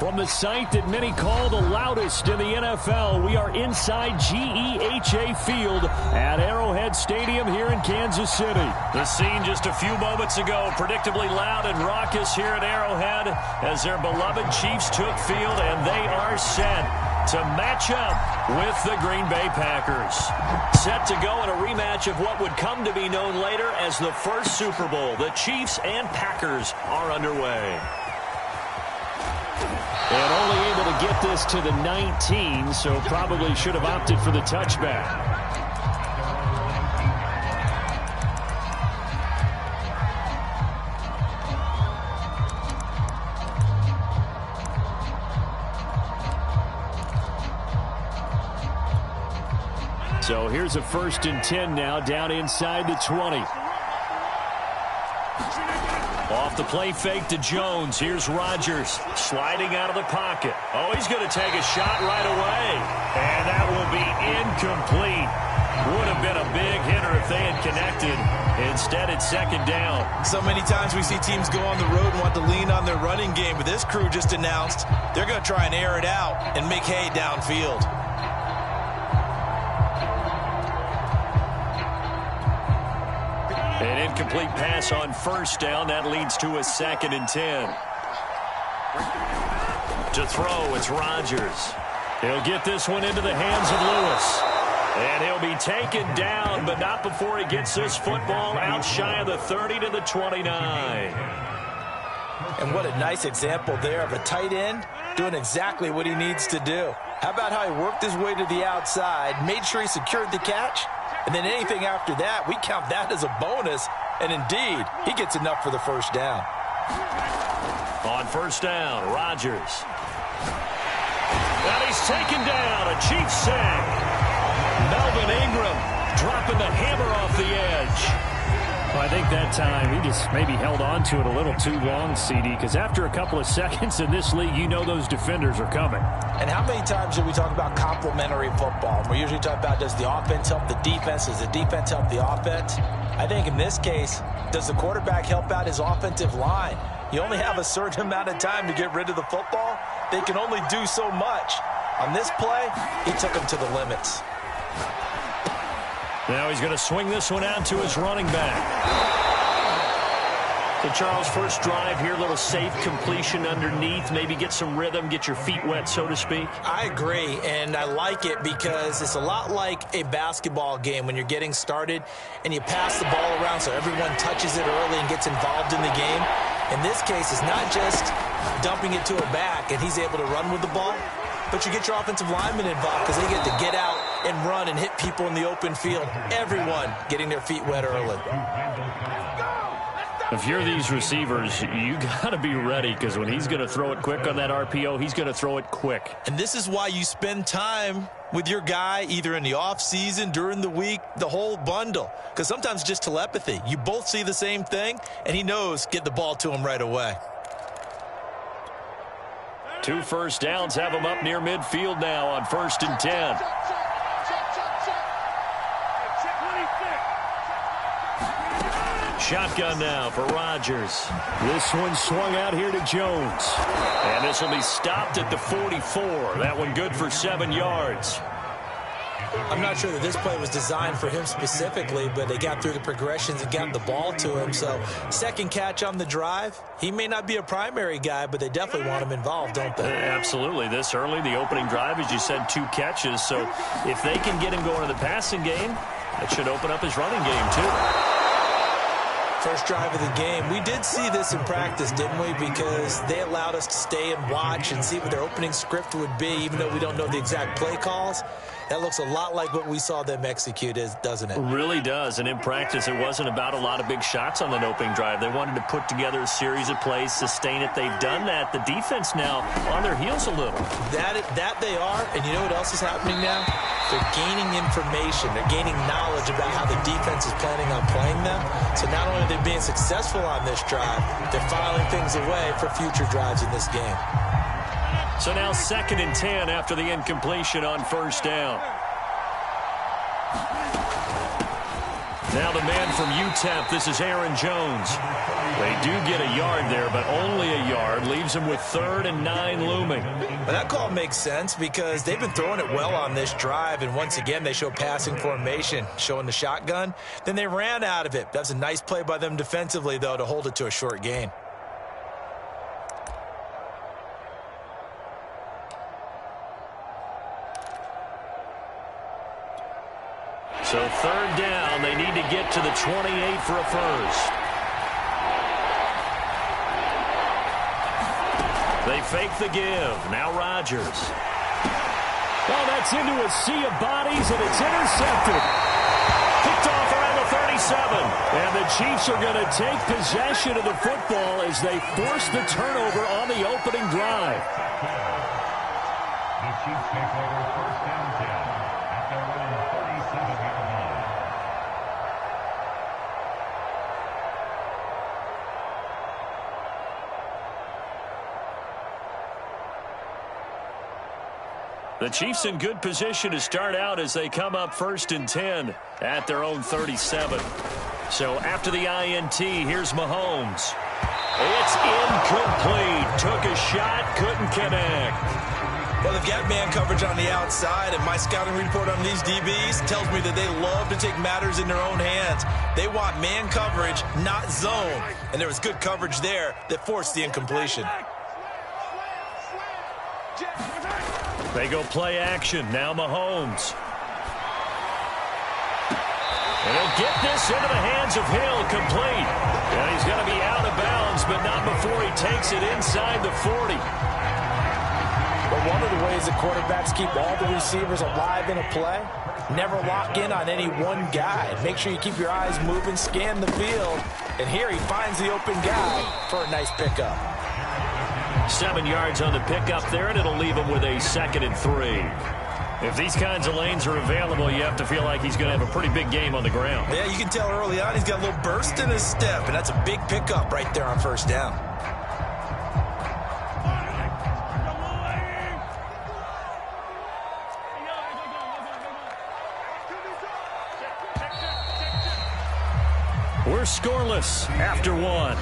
From the site that many call the loudest in the NFL, we are inside GEHA Field at Arrowhead Stadium here in Kansas City. The scene just a few moments ago, predictably loud and raucous here at Arrowhead as their beloved Chiefs took field, and they are set to match up with the Green Bay Packers. Set to go in a rematch of what would come to be known later as the first Super Bowl. The Chiefs and Packers are underway. And only able to get this to the 19, so probably should have opted for the touchback. So here's a 1st and 10 now, down inside the 20. Off the play fake to Jones. Here's Rodgers sliding out of the pocket. Oh, he's going to take a shot right away. And that will be incomplete. Would have been a big hitter if they had connected. Instead, it's 2nd down. So many times we see teams go on the road and want to lean on their running game, but this crew just announced they're going to try and air it out and make hay downfield. An incomplete pass on 1st down. That leads to a 2nd and 10. To throw, it's Rodgers. He'll get this one into the hands of Lewis. And he'll be taken down, but not before he gets this football out shy of the 30 to the 29. And what a nice example there of a tight end doing exactly what he needs to do. How about how he worked his way to the outside, made sure he secured the catch, and then anything after that, we count that as a bonus. And indeed, he gets enough for the 1st down. On 1st down, Rodgers. And he's taken down. A Chiefs sack. Melvin Ingram dropping the hammer off the edge. Well, I think that time he just maybe held on to it a little too long, CD, because after a couple of seconds in this league, you know those defenders are coming. And how many times do we talk about complementary football? We usually talk about, does the offense help the defense? Does the defense help the offense? I think in this case, does the quarterback help out his offensive line? You only have a certain amount of time to get rid of the football. They can only do so much. On this play, he took them to the limits. Now he's going to swing this one out to his running back. So, Charles, first drive here, little safe completion underneath. Maybe get some rhythm, get your feet wet, so to speak. I agree, and I like it because it's a lot like a basketball game when you're getting started and you pass the ball around so everyone touches it early and gets involved in the game. In this case, it's not just dumping it to a back and he's able to run with the ball, but you get your offensive linemen involved because they get to get out and run and hit people in the open field. Everyone getting their feet wet early. If you're these receivers, you got to be ready because when he's going to throw it quick on that RPO, he's going to throw it quick. And this is why you spend time with your guy either in the offseason, during the week, the whole bundle. Because sometimes just telepathy. You both see the same thing, and he knows get the ball to him right away. 2 1st downs have him up near midfield now on 1st and 10. Shotgun now for Rodgers. This one swung out here to Jones. And this will be stopped at the 44. That one good for 7 yards. I'm not sure that this play was designed for him specifically, but they got through the progressions and got the ball to him. So, 2nd catch on the drive. He may not be a primary guy, but they definitely want him involved, don't they? Absolutely. This early, the opening drive, as you said, 2 catches. So, if they can get him going in the passing game, that should open up his running game, too. First drive of the game. We did see this in practice, didn't we? Because they allowed us to stay and watch and see what their opening script would be, even though we don't know the exact play calls. That looks a lot like what we saw them execute, doesn't it? It really does. And in practice, it wasn't about a lot of big shots on that opening drive. They wanted to put together a series of plays, sustain it. They've done that. The defense now on their heels a little. That they are. And you know what else is happening now? They're gaining information. They're gaining knowledge about how the defense is planning on playing them. So not only are they being successful on this drive, they're filing things away for future drives in this game. So now 2nd and 10 after the incompletion on 1st down. Now the man from UTEP, this is Aaron Jones. They do get a yard there, but only a yard. Leaves them with 3rd and 9 looming. Well, that call makes sense because they've been throwing it well on this drive, and once again they show passing formation, showing the shotgun. Then they ran out of it. That was a nice play by them defensively, though, to hold it to a short gain. So 3rd down, they need to get to the 28 for a first. They fake the give. Now Rodgers. Well, that's into a sea of bodies, and it's intercepted. Picked off around the 37. And the Chiefs are going to take possession of the football as they force the turnover on the opening drive. The Chiefs take over 1st and 10 at their own 37-yard line. The Chiefs in good position to start out as they come up 1st and 10 at their own 37. So after the INT, here's Mahomes. It's incomplete. Took a shot, couldn't connect. Well, they've got man coverage on the outside, and my scouting report on these DBs tells me that they love to take matters in their own hands. They want man coverage, not zone. And there was good coverage there that forced the incompletion. They go play action. Now Mahomes. And he'll get this into the hands of Hill, complete. And he's going to be out of bounds, but not before he takes it inside the 40. But one of the ways that quarterbacks keep all the receivers alive in a play, never lock in on any one guy. Make sure you keep your eyes moving, scan the field. And here he finds the open guy for a nice pickup. 7 yards on the pickup there, and it'll leave him with a 2nd and 3. If these kinds of lanes are available, you have to feel like he's going to have a pretty big game on the ground. Yeah, you can tell early on he's got a little burst in his step, and that's a big pickup right there on 1st down. We're scoreless after 1.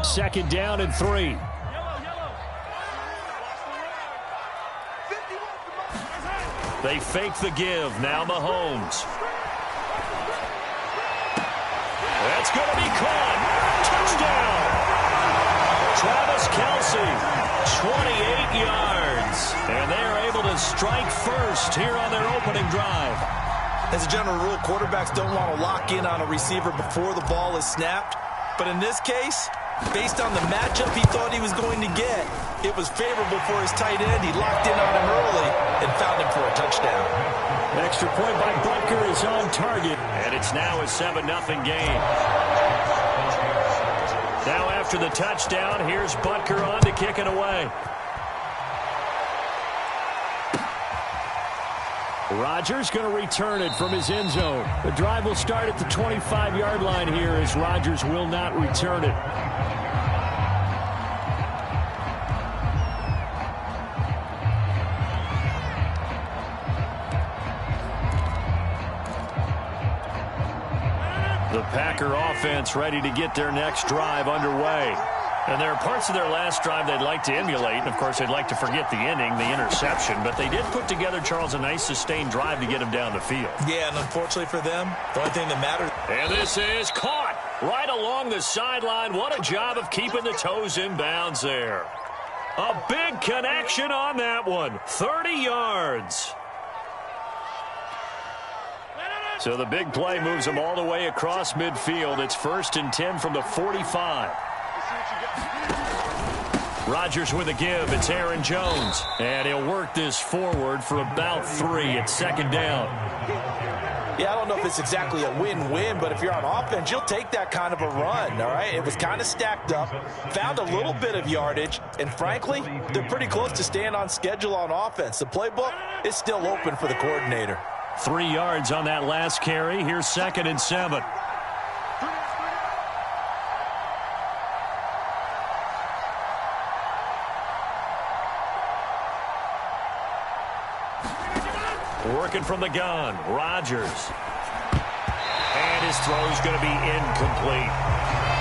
Second down and 3. They fake the give. Now Mahomes. That's going to be caught. Touchdown. Travis Kelce, 28 yards. And they are able to strike first here on their opening drive. As a general rule, quarterbacks don't want to lock in on a receiver before the ball is snapped. But in this case, based on the matchup he thought he was going to get, it was favorable for his tight end. He locked in on him early and found him for a touchdown. Extra point by Butker is on target. And it's now a 7-0 game. Now after the touchdown, here's Butker on to kick it away. Rodgers going to return it from his end zone. The drive will start at the 25-yard line here as Rodgers will not return it. The Packer offense ready to get their next drive underway. And there are parts of their last drive they'd like to emulate. And, of course, they'd like to forget the inning, the interception. But they did put together, Charles, a nice sustained drive to get him down the field. Yeah, and unfortunately for them, the only thing that matters. And this is caught right along the sideline. What a job of keeping the toes in bounds there. A big connection on that one. 30 yards. So the big play moves them all the way across midfield. It's 1st and 10 from the 45. Rodgers with a give. It's Aaron Jones. And he'll work this forward for about 3 at 2nd down. Yeah, I don't know if it's exactly a win-win, but if you're on offense, you'll take that kind of a run, all right? It was kind of stacked up, found a little bit of yardage, and frankly, they're pretty close to staying on schedule on offense. The playbook is still open for the coordinator. 3 yards on that last carry. Here's 2nd and 7. Working from the gun, Rodgers. And his throw's going to be incomplete.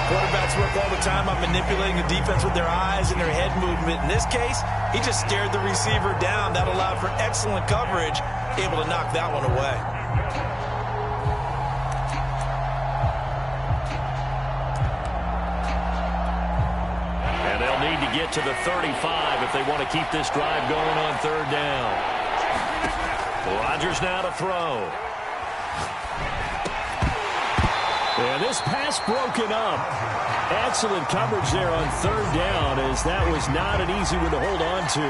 Quarterbacks work all the time on manipulating the defense with their eyes and their head movement. In this case, he just stared the receiver down. That allowed for excellent coverage, able to knock that one away. And they'll need to get to the 35 if they want to keep this drive going on third down. Rodgers now to throw. And this pass broken up. Excellent coverage there on third down, as that was not an easy one to hold on to.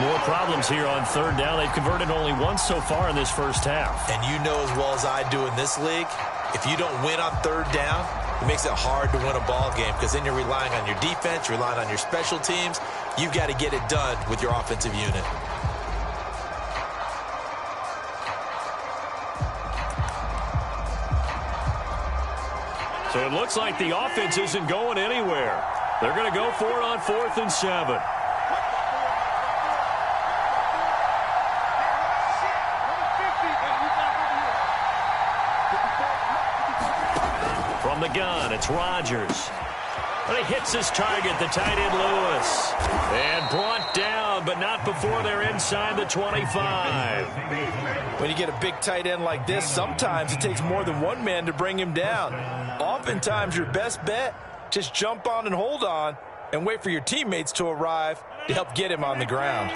More problems here on third down. They've converted only once so far in this first half. And you know as well as I do in this league, if you don't win on third down, it makes it hard to win a ball game, because then you're relying on your defense, you're relying on your special teams. You've got to get it done with your offensive unit. So it looks like the offense isn't going anywhere. They're going to go for it on 4th and 7. From the gun, it's Rodgers. But he hits his target, the tight end Lewis. And brought down, but not before they're inside the 25. When you get a big tight end like this, sometimes it takes more than one man to bring him down. Oftentimes, your best bet, just jump on and hold on and wait for your teammates to arrive to help get him on the ground.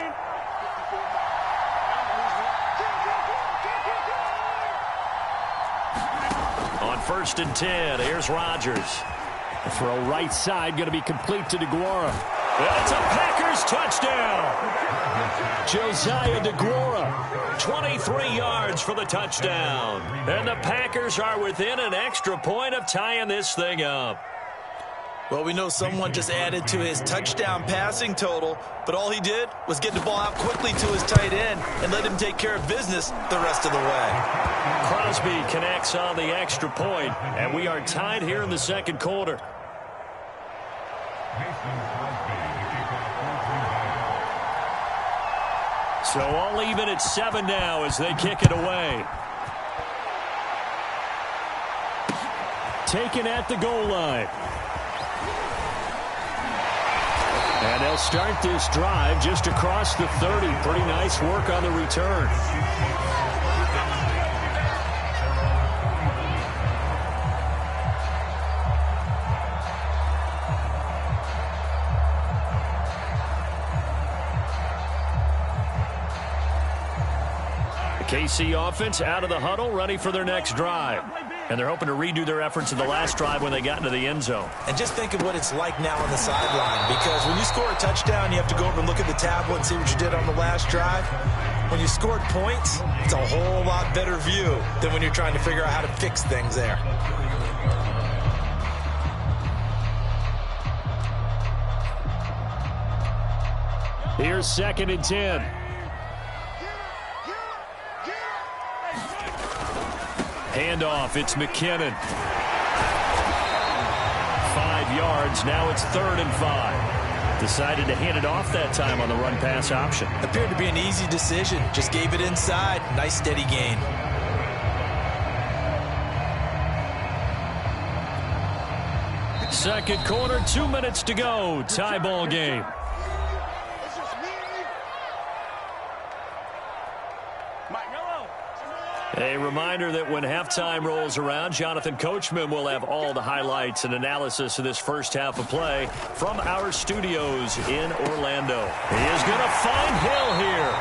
On 1st and 10, here's Rodgers. The throw right side going to be complete to DeGuara. It's a Packers touchdown. Josiah DeGuara. 23 yards for the touchdown. And the Packers are within an extra point of tying this thing up. Well, we know someone just added to his touchdown passing total, but all he did was get the ball out quickly to his tight end and let him take care of business the rest of the way. Crosby connects on the extra point, and we are tied here in the second quarter. So all even at 7 now as they kick it away. Taken at the goal line. And they'll start this drive just across the 30. Pretty nice work on the return. KC offense out of the huddle, ready for their next drive. And they're hoping to redo their efforts in the last drive when they got into the end zone. And just think of what it's like now on the sideline, because when you score a touchdown, you have to go over and look at the tablet and see what you did on the last drive. When you scored points, it's a whole lot better view than when you're trying to figure out how to fix things there. Here's 2nd and 10. Handoff, it's McKinnon. 5 yards, now it's 3rd and 5. Decided to hand it off that time on the run-pass option. Appeared to be an easy decision, just gave it inside. Nice steady gain. Second quarter, 2 minutes to go. Tie ball game. A reminder that when halftime rolls around, Jonathan Coachman will have all the highlights and analysis of this first half of play from our studios in Orlando. He is going to find Hill here.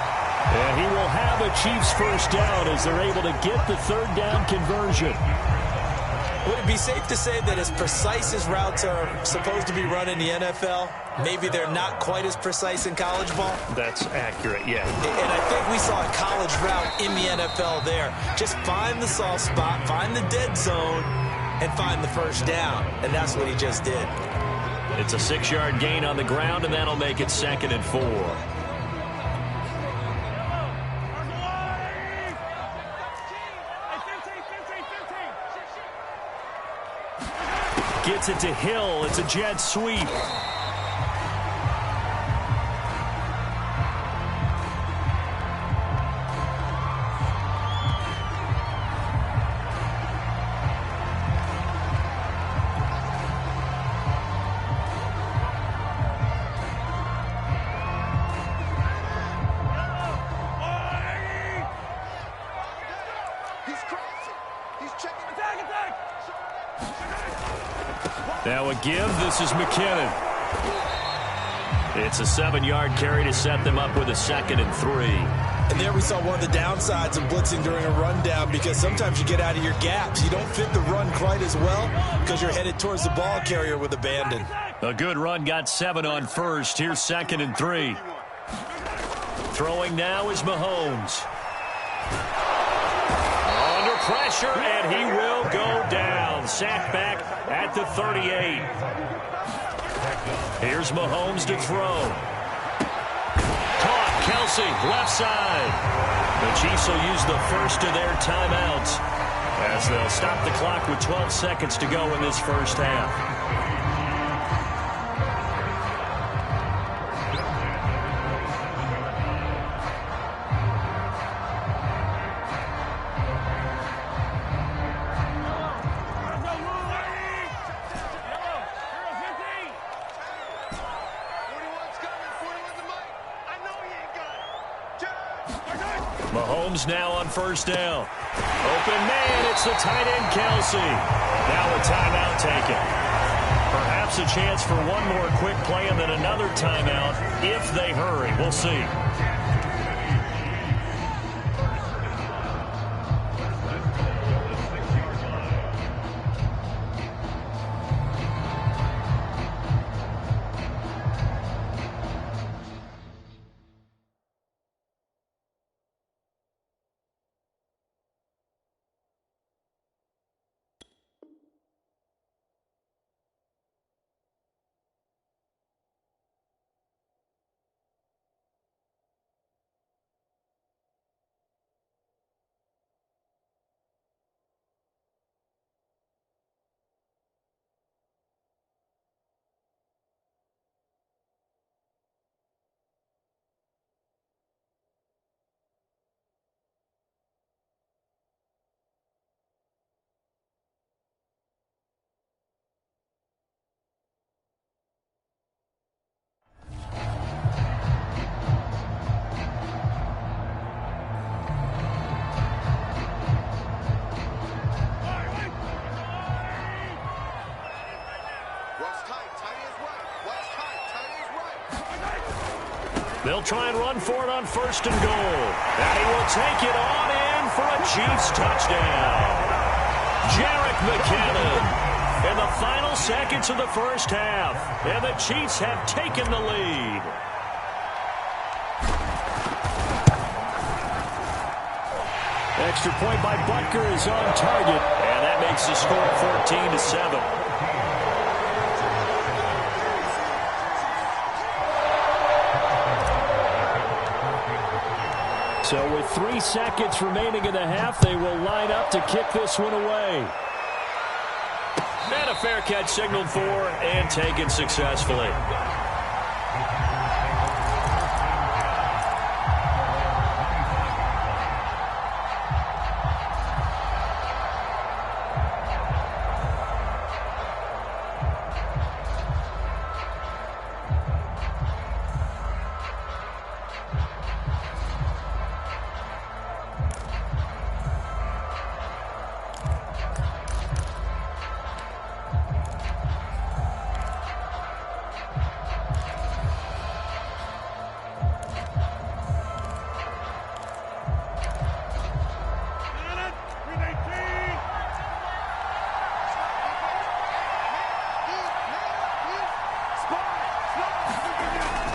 And he will have a Chiefs first down as they're able to get the third down conversion. Would it be safe to say that as precise as routes are supposed to be run in the NFL, maybe they're not quite as precise in college ball? That's accurate, yeah. And I think we saw a college route in the NFL there. Just find the soft spot, find the dead zone, and find the first down. And that's what he just did. It's a 6-yard gain on the ground, and that'll make it 2nd and 4. Gets it to Hill. It's a jet sweep. Now a give. This is McKinnon. It's a 7-yard carry to set them up with a 2nd and 3. And there we saw one of the downsides of blitzing during a rundown, because sometimes you get out of your gaps. You don't fit the run quite as well because you're headed towards the ball carrier with abandon. A good run got 7 on first. Here's 2nd and 3. Throwing now is Mahomes. Under pressure, and he will go down. Sacked back at the 38. Here's Mahomes to throw. Caught, Kelsey, left side. The Chiefs will use the first of their timeouts as they'll stop the clock with 12 seconds to go in this first half. Mahomes now on first down. Open man, it's the tight end Kelsey. Now a timeout taken. Perhaps a chance for one more quick play and then another timeout if they hurry. We'll see. They'll try and run for it on 1st and goal. And he will take it on in for a Chiefs touchdown. Jerick McKinnon in the final seconds of the first half. And the Chiefs have taken the lead. Extra point by Butker is on target. And that makes the score 14-7. So with 3 seconds remaining in the half, they will line up to kick this one away. And a fair catch signaled for and taken successfully.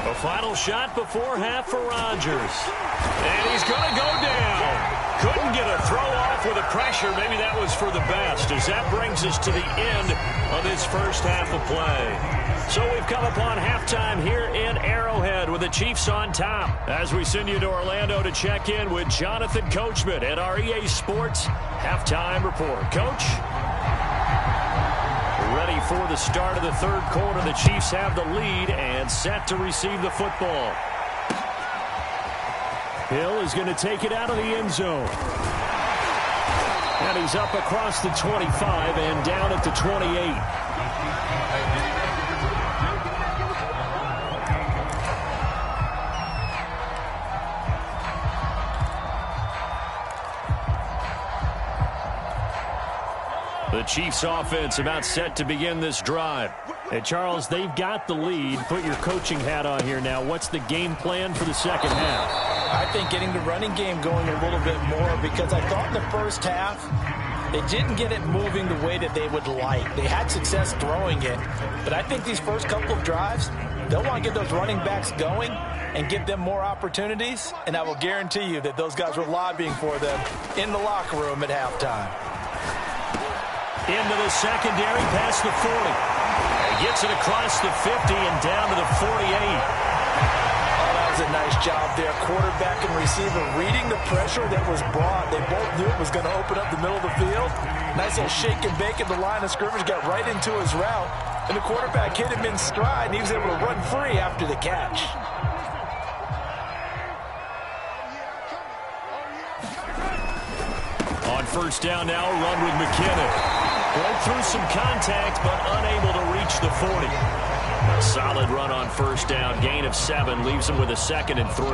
A final shot before half for Rodgers. And he's going to go down. Couldn't get a throw off with the pressure. Maybe that was for the best, as that brings us to the end of this first half of play. So we've come upon halftime here in Arrowhead with the Chiefs on top. As we send you to Orlando to check in with Jonathan Coachman at our EA Sports Halftime Report. Coach? Ready for the start of the third quarter. The Chiefs have the lead and set to receive the football. Hill is going to take it out of the end zone. And he's up across the 25 and down at the 28. The Chiefs offense about set to begin this drive. Hey, Charles, they've got the lead. Put your coaching hat on here now. What's the game plan for the second half? I think getting the running game going a little bit more, because I thought in the first half they didn't get it moving the way that they would like. They had success throwing it, but I think these first couple of drives, they'll want to get those running backs going and give them more opportunities, and I will guarantee you that those guys were lobbying for them in the locker room at halftime. Into the secondary, past the 40. He gets it across the 50 and down to the 48. That was a nice job there. Quarterback and receiver reading the pressure that was brought. They both knew it was going to open up the middle of the field. Nice little shake and bake at the line of scrimmage, got right into his route. And the quarterback hit him in stride, and he was able to run free after the catch. On first down now, a run with McKinnon. Broke through some contact, but unable to reach the 40. A solid run on first down. Gain of 7 leaves him with a 2nd and 3.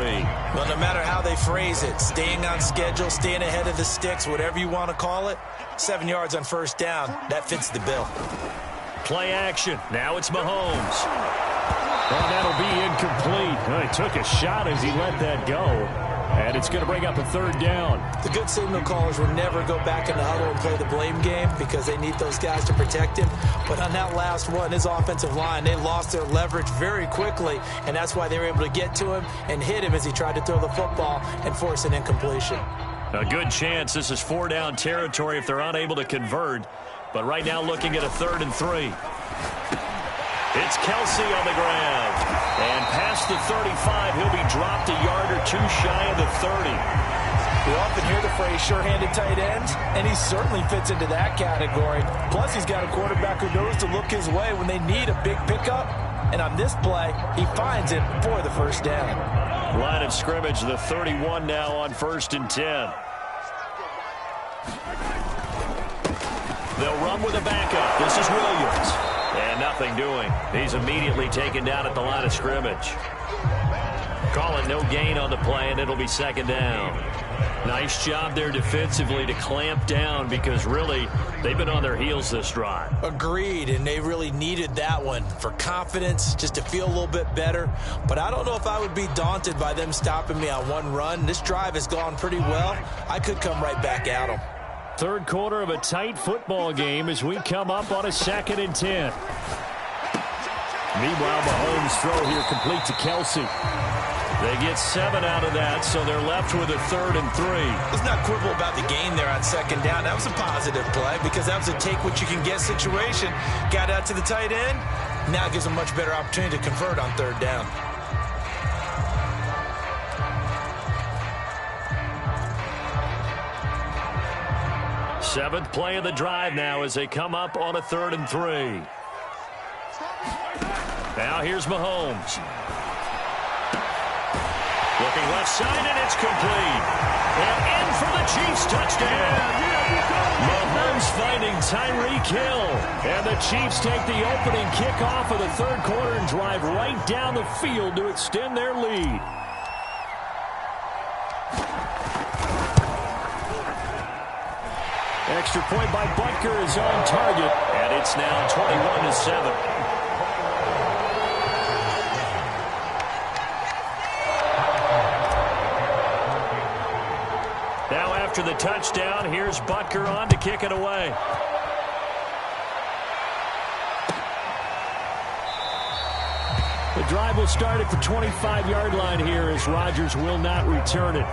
Well, no matter how they phrase it, staying on schedule, staying ahead of the sticks, whatever you want to call it, 7 yards on first down, that fits the bill. Play action. Now it's Mahomes. Well, that'll be incomplete. Well, he took a shot as he let that go. And it's going to bring up a 3rd down. The good signal callers will never go back in the huddle and play the blame game because they need those guys to protect him. But on that last one, his offensive line, they lost their leverage very quickly, and that's why they were able to get to him and hit him as he tried to throw the football and force an incompletion. A good chance this is 4-down territory if they're unable to convert. But right now looking at a 3rd and 3. It's Kelsey on the grab. And past the 35, he'll be dropped a yard or 2 shy of the 30. We often hear the phrase sure-handed tight ends, and he certainly fits into that category. Plus, he's got a quarterback who knows to look his way when they need a big pickup. And on this play, he finds it for the first down. Line of scrimmage, the 31 now on 1st and 10. They'll run with a backup. This is Williams. And nothing doing. He's immediately taken down at the line of scrimmage. Call it no gain on the play, and it'll be 2nd down. Nice job there defensively to clamp down because really they've been on their heels this drive. Agreed, and they really needed that one for confidence, just to feel a little bit better. But I don't know if I would be daunted by them stopping me on one run. This drive has gone pretty well. I could come right back at them. 3rd quarter of a tight football game as we come up on a 2nd and 10. Meanwhile, Mahomes' throw here complete to Kelsey. They get 7 out of that, so they're left with a 3rd and 3. Let's not quibble about the gain there on 2nd down. That was a positive play because that was a take-what-you-can-get situation. Got out to the tight end. Now gives a much better opportunity to convert on 3rd down. Seventh play of the drive now as they come up on a 3rd and 3. Now here's Mahomes. Looking left side, and it's complete. And in for the Chiefs touchdown. Mahomes finding Tyreek Hill. And the Chiefs take the opening kickoff of the 3rd quarter and drive right down the field to extend their lead. Extra point by Butker is on target. And it's now 21-7. Now after the touchdown, here's Butker on to kick it away. The drive will start at the 25-yard line here as Rodgers will not return it.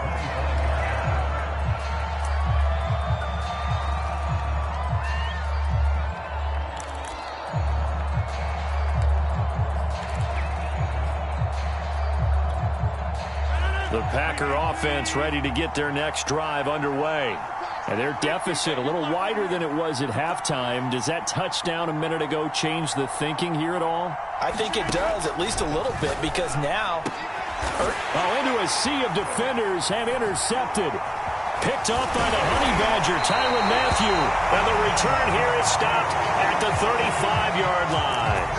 The Packer offense ready to get their next drive underway. And their deficit a little wider than it was at halftime. Does that touchdown a minute ago change the thinking here at all? I think it does, at least a little bit, because now... into a sea of defenders and intercepted. Picked off by the Honey Badger, Tyrann Mathieu. And the return here is stopped at the 35-yard line.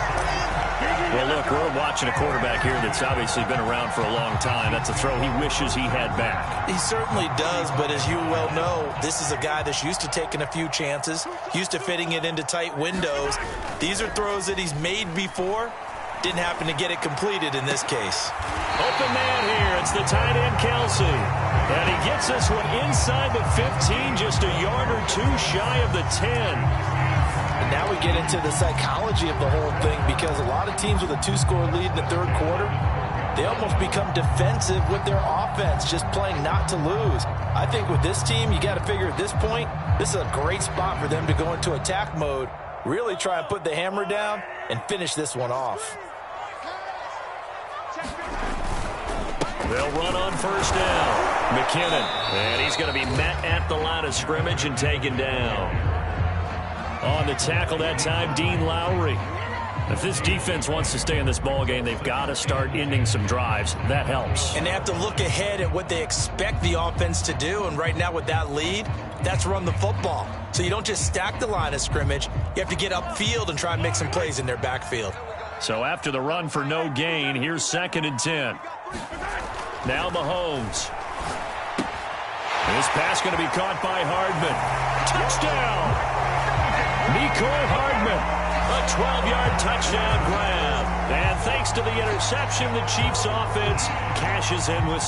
Well, look, we're watching watching a quarterback here that's obviously been around for a long time. That's a throw he wishes he had back. He certainly does, but as you well know, this is a guy that's used to taking a few chances, used to fitting it into tight windows. These are throws that he's made before. Didn't happen to get it completed in this case. Open man here. It's the tight end, Kelsey. And he gets this one inside the 15, just a yard or two shy of the 10. And now we get into the psychology of the whole thing, because a lot of teams with a 2-score lead in the third quarter, they almost become defensive with their offense, just playing not to lose. I think with this team, you got to figure at this point, this is a great spot for them to go into attack mode, really try and put the hammer down and finish this one off. They'll run on first down. McKinnon, and he's going to be met at the line of scrimmage and taken down. On the tackle that time, Dean Lowry. If this defense wants to stay in this ballgame, they've got to start ending some drives. That helps. And they have to look ahead at what they expect the offense to do. And right now with that lead, that's run the football. So you don't just stack the line of scrimmage. You have to get upfield and try and make some plays in their backfield. So after the run for no gain, here's 2nd and 10. Now Mahomes. This pass going to be caught by Hardman. Touchdown! Mecole Hardman. A 12-yard touchdown grab. And thanks to the interception, the Chiefs offense cashes in with